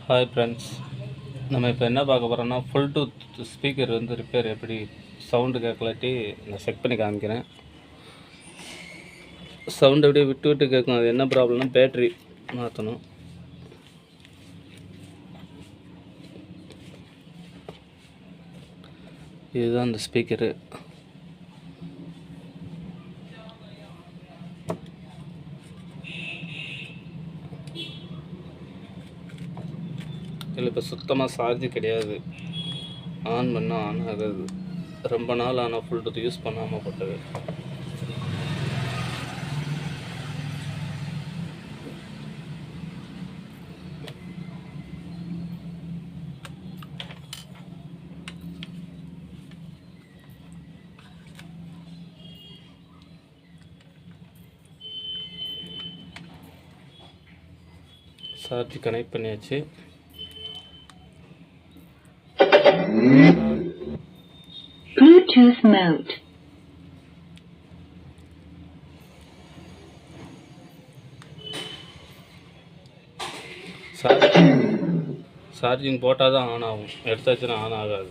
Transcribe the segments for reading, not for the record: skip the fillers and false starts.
Hi friends, நம்ம இப்போ என்ன பார்க்க போகிறோம்னா ஃபுல் டூத் ஸ்பீக்கர் வந்து ரிப்பேர் எப்படி சவுண்டு கேட்கலாட்டி நான் செக் பண்ணி காமிக்கிறேன். சவுண்டு அப்படியே விட்டு விட்டு கேட்கும். அது என்ன ப்ராப்ளம்னா பேட்ரி மாற்றணும். இதுதான் அந்த ஸ்பீக்கரு. இதில் இப்போ சுத்தமாக சார்ஜ் கிடையாது. ஆன் பண்ணால் ஆன் ஆகாது. ரொம்ப நாள் ஆனால் ஃபுல் டூத் யூஸ் பண்ணாமல் போட்டது. சார்ஜ் கனெக்ட் பண்ணியாச்சு. Bluetooth mode. சார்ஜிங் போட்டால் தான் ஆன் ஆகும். எடுத்தாச்சுன்னா ஆன் ஆகாது.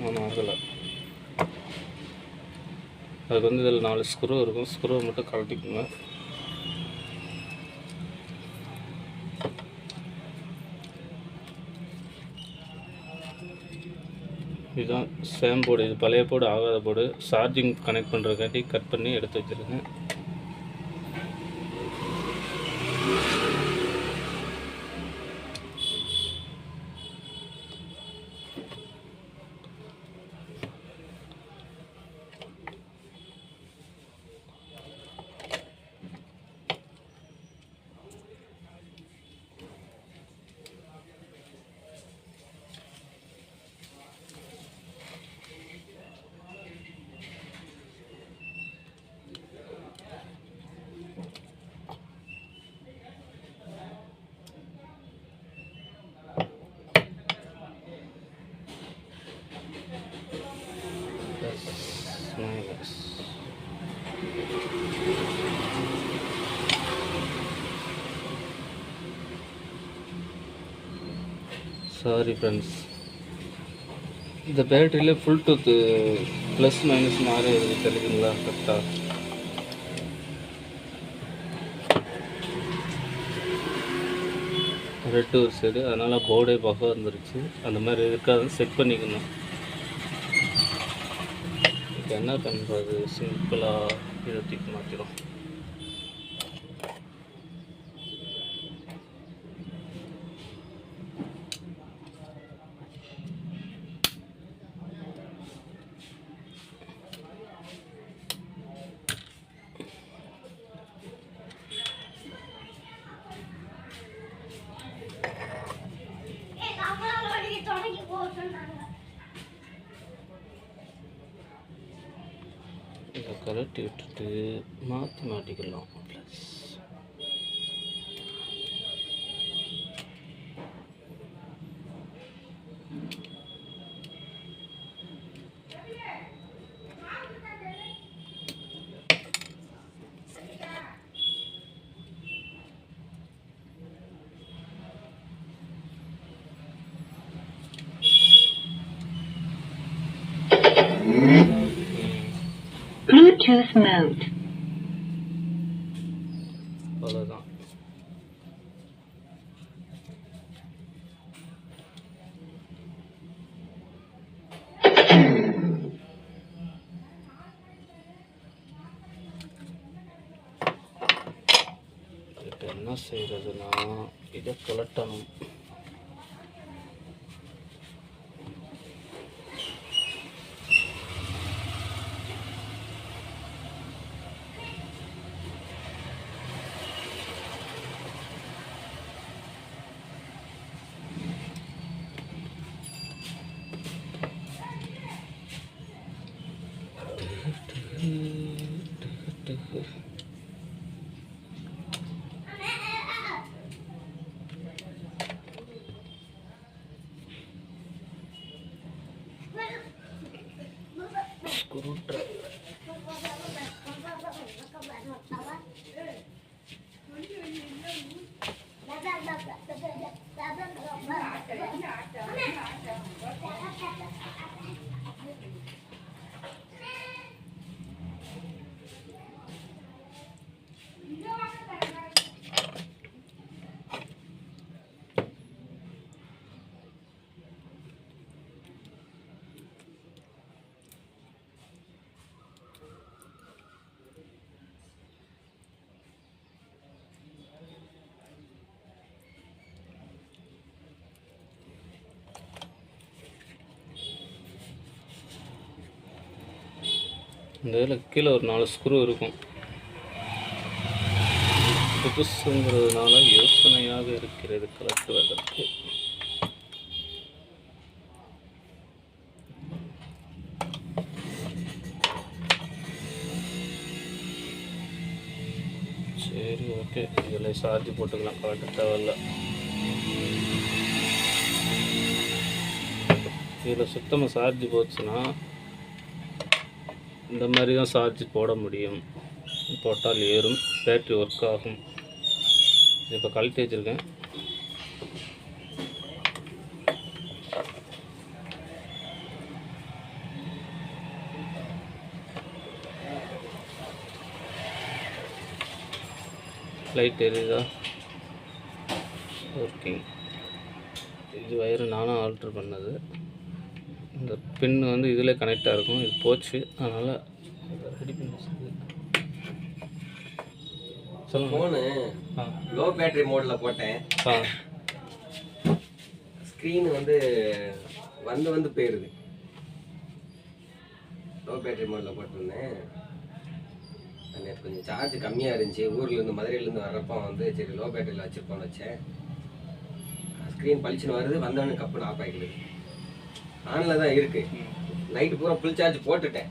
ஆன் ஆகலை. அதுக்கு வந்து இதில் 4 ஸ்க்ரூ இருக்கும். ஸ்க்ரூவை மட்டும் கழட்டிக்கோங்க. இதுதான் சேம் போர்டு. இது பழைய போர்டு, ஆகாத போர்டு. சார்ஜிங் கனெக்ட் பண்ணுறதுக்காட்டி கட் பண்ணி எடுத்து வச்சுருங்க. சாரி ஃப்ரெண்ட்ஸ், இந்த பேட்டரியில் ஃபுல் டூத்து ப்ளஸ் மைனஸ் மாறி தெரியுதுங்களா? கரெக்டாக ரெட்டு ஒரு சைடு, அதனால் போர்டே பஃபாக இருந்துருச்சு. அந்த மாதிரி இருக்காதுன்னு செக் பண்ணிக்கணும். இப்போ என்ன பண்ணுறது? சிம்பிளாக இதை தூக்கி மாற்றிடும். இதை கலட்டி விட்டுட்டு மாட்டிக்கலாம். Plus Bluetooth mode. அவ்வளோதான். இப்போ என்ன செய்கிறதுனா இதை கலட்டணும். Screw driver. இந்த இதில் கீழே ஒரு 4 ஸ்க்ரூ இருக்கும். புதுசுங்கிறதுனால யோசனையாக இருக்கிறது கலட்டுவதற்கு. சரி, ஓகே. இதில் சார்ஜ் போட்டுக்கலாம், கலட்ட தேவையில்ல. இதில் சுத்தமாக சார்ஜ் போச்சுன்னா இந்த மாதிரி தான் சார்ஜ் போட முடியும். போட்டால் ஏறும், பேட்ரி ஒர்க் ஆகும். இப்போ கழட்டி வச்சுருக்கேன். லைட் எரியுதா? ஒர்க்கிங். இது வயரு நானும் ஆல்ட்ரு பண்ணது. இந்த பின் வந்து இதில் கனெக்டாக இருக்கும். இது போச்சு, அதனால் ரெடி பண்ணி சொல்லுங்கள். ஃபோனு லோ பேட்டரி மோடில் போட்டேன். ஸ்க்ரீன் வந்து வந்து போயிடுது. லோ பேட்டரி மோடில் போட்டிருந்தேன். நேற்று கொஞ்சம் சார்ஜ் கம்மியாக இருந்துச்சு. ஊர்லேருந்து மதுரையிலேருந்து வர்றப்போ வந்து சரி லோ பேட்டரியில் வச்சுருப்போன்னு வச்சேன். ஸ்க்ரீன் பளிச்சுன்னு வருது, வந்தவொடனே கப்புன்னு ஆஃப் ஆகிடுது. ஆனில் தான் இருக்குது. நைட்டு பூரா ஃபுல் சார்ஜ் போட்டுட்டேன்.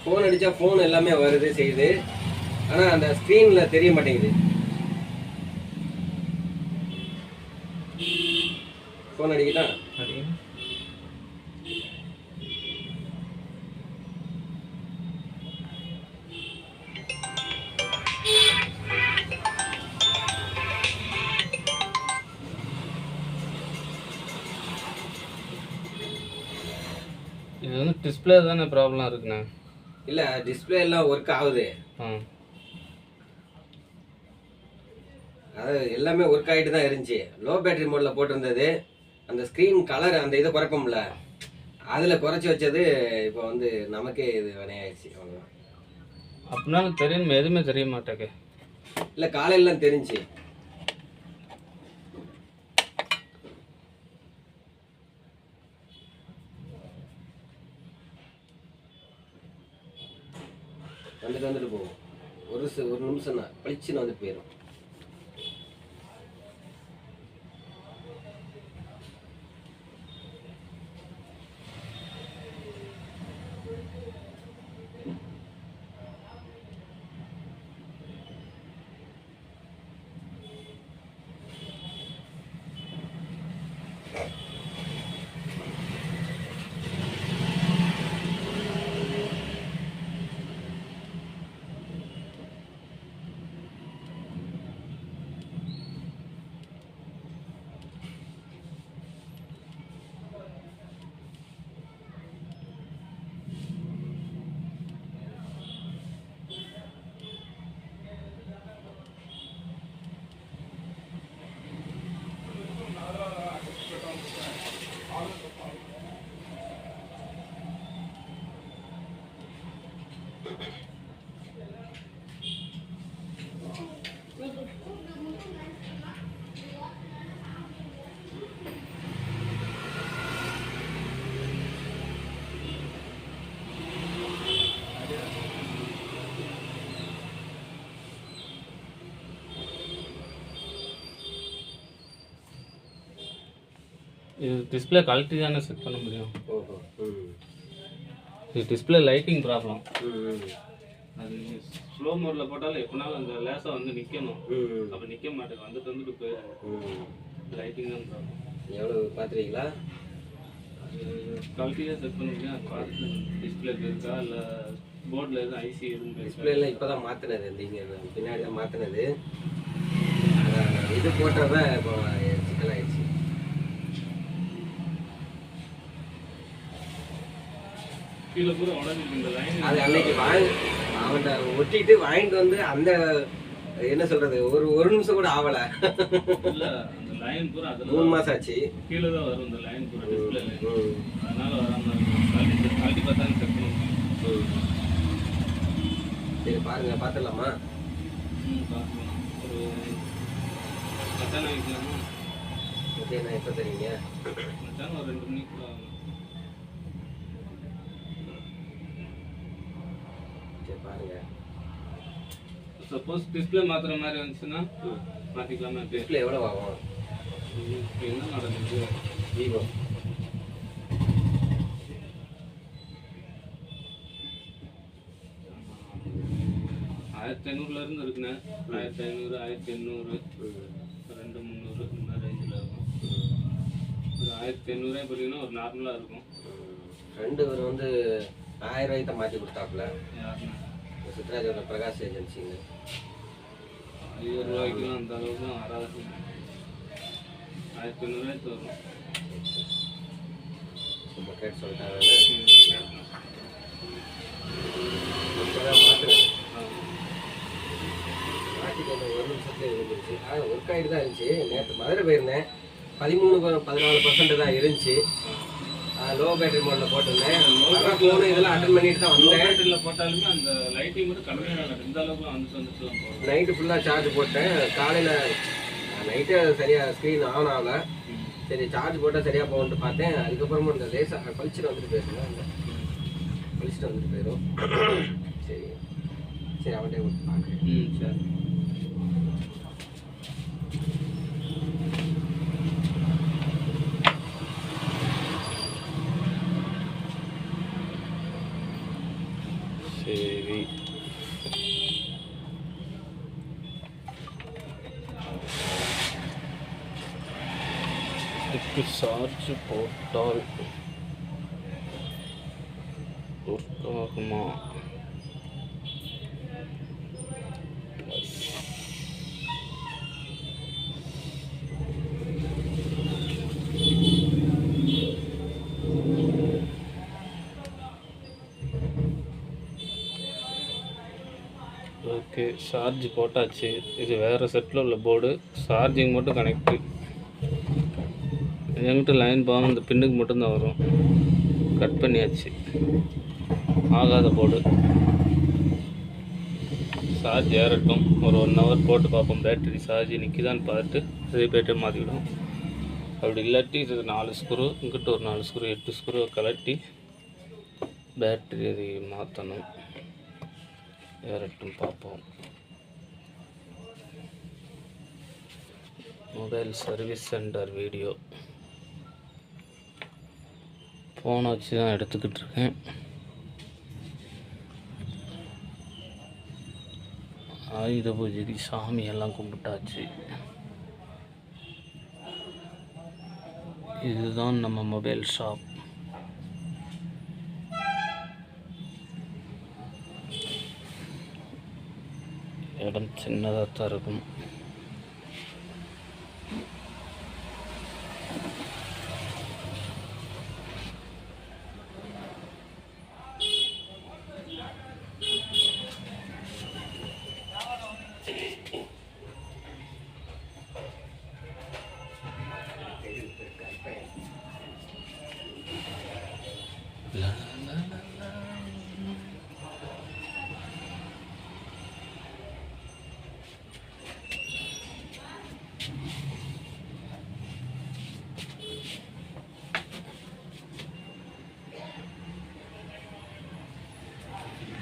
ஃபோன் அடித்தா ஃபோன் எல்லாமே வருது செய்யுது, ஆனால் அந்த ஸ்க்ரீனில் தெரிய மாட்டேங்குது. ஃபோன் அடிக்கிட்டா இது வந்து டிஸ்பிளே தானே ப்ராப்ளம் இருக்குண்ணே? இல்லை, டிஸ்பிளே எல்லாம் ஒர்க் ஆகுது. அது எல்லாமே ஒர்க் ஆகிட்டு தான் இருந்துச்சு. லோ பேட்டரி மோடில் போட்டிருந்தது. அந்த ஸ்க்ரீன் கலர் அந்த இதை குறைப்போம்ல, அதில் குறைச்சி வச்சது இப்போ வந்து நமக்கே இது வினையாயிடுச்சு. அவ்வளோதான். அப்படின்னாலும் தெரியும், எதுவுமே தெரிய மாட்டேங்க. இல்லை, காலையிலாம் தெரிஞ்சு. வந்துட்டு போகும். ஒரு நிமிஷம் தான் பளிச்சுன்னு வந்து போயிடும். இது டிஸ்பிளே கழட்டி தானே செட் பண்ண முடியும். ஓஹோ. இது டிஸ்பிளே லைட்டிங் ப்ராப்ளம். ம். அது ஸ்லோ ஃப்ளோ மோடில் போட்டாலும் எப்படினாலும் அந்த லேசாக வந்து நிற்கணும். ம் அப்போ நிற்க மாட்டேங்க, வந்துட்டு போயிடும். ம் லைட்டிங் தான் ப்ராப்ளம். எவ்வளோ பார்த்துருக்கீங்களா? குவாலிட்டியாக செட் பண்ணிருக்கேன். பார்த்து டிஸ்பிளே இருக்கா இல்லை போர்டில் எதுவும் ஐசி எதுவும் டிஸ்பிளேலாம் இப்போ தான் மாற்றினது, இங்கே பின்னாடி தான் மாற்றினது. இது போட்டதான் இப்போ சிக்கலாயிடுச்சு. கீழே பூரா உடஞ்சிருக்கு இந்த லைன். அது அன்னைக்கு அவன்கிட்ட ஒட்டிட்டு வாங்கிட்டு வந்து அந்த என்ன சொல்றது ஒரு நிமிஷம் கூட ஆகலை. இல்லை அந்த லைன் பூரா அதில் 3 மாதம் ஆச்சு. கீழே தான் வரும் இந்த லைன் பூரா டிஸ்பிளே லைன். அதனால வராமல் குவாலிட்டி பார்த்தா செக் பண்ணுவோம். சரி பாருங்க, பார்த்துடலாமா? பார்க்கலாம். ஒரு மச்சான் வாங்கிக்கலாமா? ஓகே, நான் எப்போ தருவீங்க? மச்சான் ஒரு 2 மணிக்குள்ள ஆகும். சரி பாருங்க. சப்போஸ் டிஸ்பிளே மாற்றுற மாதிரி வந்துச்சுன்னா மாற்றிக்கலாமா? டிஸ்பிளே எவ்வளோ ஆகும்? என்ன நடக்குது? விவோ 1500 இருந்து இருக்குண்ணே. 1500, 1800, 2300 இந்த மாதிரி ரேஞ்சில் இருக்கும். ஒரு 1500 பார்த்தீங்கன்னா ஒரு நார்மலாக இருக்கும். ஃப்ரெண்டு ஒரு வந்து 1000 ரூபாய்க்கு தான் மாற்றி கொடுத்தாப்புல. யாருண்ணே? சித்ராஜோட பிரகாஷ் ஏஜென்சிங்க. 1000 ரூபாய்க்குலாம் அந்த அளவுக்கு வராது. 1500 வரும். சும்மா கேட்டு சொல்லிட்டாங்க. மாற்றுறேன் மாற்றிட்டு ஒரு நிமிஷத்துல இருந்துச்சு. ஒர்க் ஆகிட்டு தான் இருந்துச்சு. நேற்று மதுரை போயிருந்தேன். 13-14% தான் இருந்துச்சு. லோ பேட்டரி மோடில் போட்டிருந்தேன். ஃபோனு இதெல்லாம் அட்டன் பண்ணிட்டு தான் வந்தேன். பேட்டரியில் போட்டாலுமே அந்த லைட்டிங் மட்டும் கம்மியாக இந்த அளவுக்கு வந்துட்டு போகும். நைட்டு ஃபுல்லாக சார்ஜ் போட்டேன். காலையில் நைட்டு சரியாக ஸ்க்ரீன் ஆன் ஆகலை. சரி சார்ஜ் போட்டால் சரியாக போகணுன்ட்டு பார்த்தேன். அதுக்கப்புறமா இந்த லேசாக கழிச்சிட்டு வந்துட்டு போயிருந்தேன். கழிச்சிட்டு வந்துட்டு போயிடும். சரி சரி அவன்கிட்ட கொடுத்து பார்க்குறேன். சரி. சரி இதுக்கு சார்ஜ் போட்டால் ஒர்க் ஆகுமா? ஓகே, சார்ஜ் போட்டாச்சு. இது வேறு செட்டில் உள்ள போர்டு. சார்ஜிங் மட்டும் கனெக்டு. என்கிட்ட லைன் பாகம் இந்த பின்னுக்கு மட்டும்தான் வரும். கட் பண்ணியாச்சு. ஆகாத போர்டு. சார்ஜ் ஏறட்டும். ஒரு 1 hour போட்டு பார்ப்போம். பேட்டரி சார்ஜ் நிற்கிதான்னு பார்த்துட்டு அதே பேட்டரி மாற்றிவிடும். அப்படி இல்லாட்டி இது 4 ஸ்க்ரூ, இங்கிட்ட ஒரு 4 ஸ்க்ரூ, 8 ஸ்க்ரூ கலட்டி பேட்டரி அதை மாற்றணும். ஏறட்டும் பார்ப்போம். மொபைல் சர்வீஸ் சென்டர் வீடியோ ஃபோனை வச்சு தான் எடுத்துக்கிட்டு இருக்கேன். ஆயுத பூஜைக்கு சாமியெல்லாம் கும்பிட்டாச்சு. இதுதான் நம்ம மொபைல் ஷாப். இடம் சின்னதாக தான் இருக்கும்.